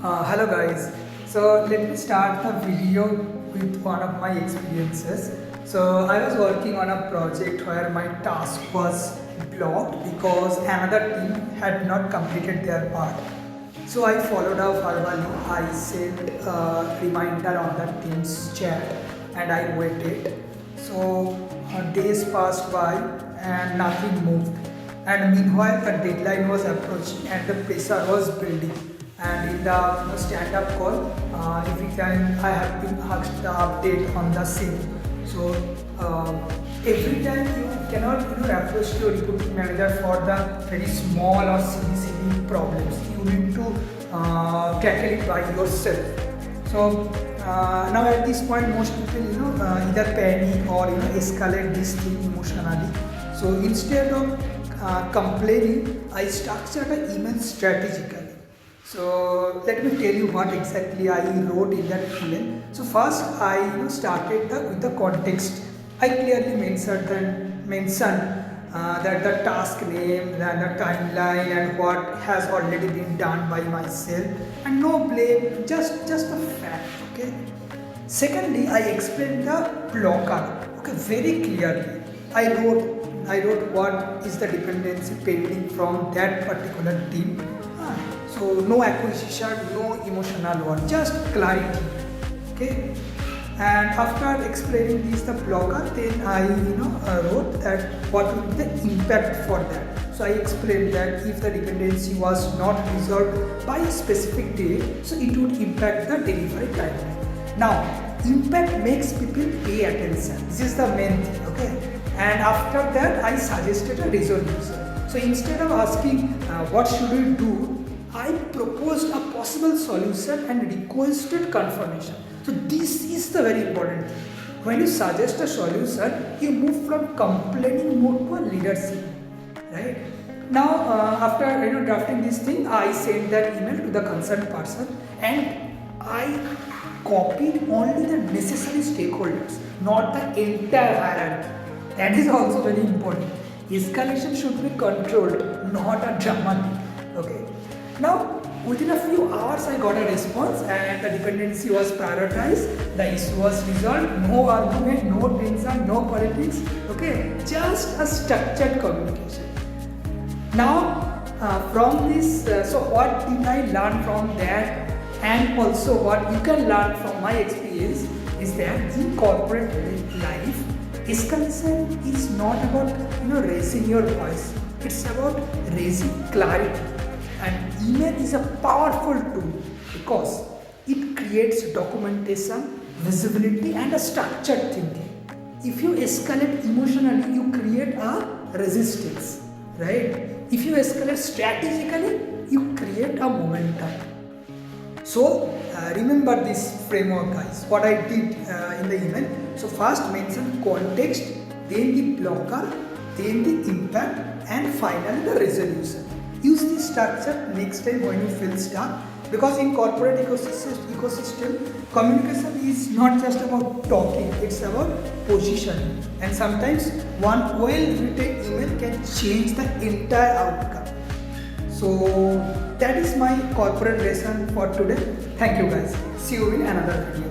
Hello guys. So let me start the video with one of my experiences. So I was working on a project where my task was blocked because another team had not completed their part. So I followed up verbally. I sent a reminder on the team's chat and I waited. So days passed by and nothing moved. And meanwhile, the deadline was approaching and the pressure was building. And in the stand-up call, every time I have been asked the update on the same. So every time you cannot approach your recruiting manager for the very small or silly problems. You need to tackle it by yourself. So now at this point, most people either panic or escalate this thing emotionally. So instead of complaining, I structured an email strategically. So let me tell you what exactly I wrote in that email. So first I started with the context. I clearly mentioned that the task name, then the timeline, and what has already been done by myself, and no blame, just a fact. Okay. Secondly, I explained the blocker. Okay, very clearly. I wrote what is the dependency pending from that particular team. So no acquisition, no emotional one, just clarity. Okay. And after explaining this the blocker, then I wrote that what would be the impact for that. So I explained that if the dependency was not resolved by a specific date, so it would impact the delivery timeline. Now, impact makes people pay attention. This is the main thing. Okay. And after that, I suggested a resolution. So instead of asking what should we do, I proposed a possible solution and requested confirmation. So this is the very important thing. When you suggest a solution, you move from complaining mode to a leadership, right? Now, after drafting this thing, I sent that email to the concerned person and I copied only the necessary stakeholders, not the entire hierarchy. That is also very important. Escalation should be controlled, not a dramatic. Okay. Now, within a few hours, I got a response and the dependency was prioritized. The issue was resolved. No argument, no tension, no politics. Okay, just a structured communication. Now, from this, so what did I learn from that? And also, what you can learn from my experience is that in corporate life, escalation is not about raising your voice. It's about raising clarity. And email is a powerful tool because it creates documentation, visibility, and a structured thinking. If you escalate emotionally, you create a resistance, right? If you escalate strategically, you create a momentum. So remember this framework, guys. What I did in the email. So first mention context, then the blocker, then the impact, and finally the resolution. Use this structure next time when you feel stuck, because in corporate ecosystem, communication is not just about talking, it's about positioning. And sometimes one well-written email can change the entire outcome. So that is my corporate lesson for today. Thank you guys. See you in another video.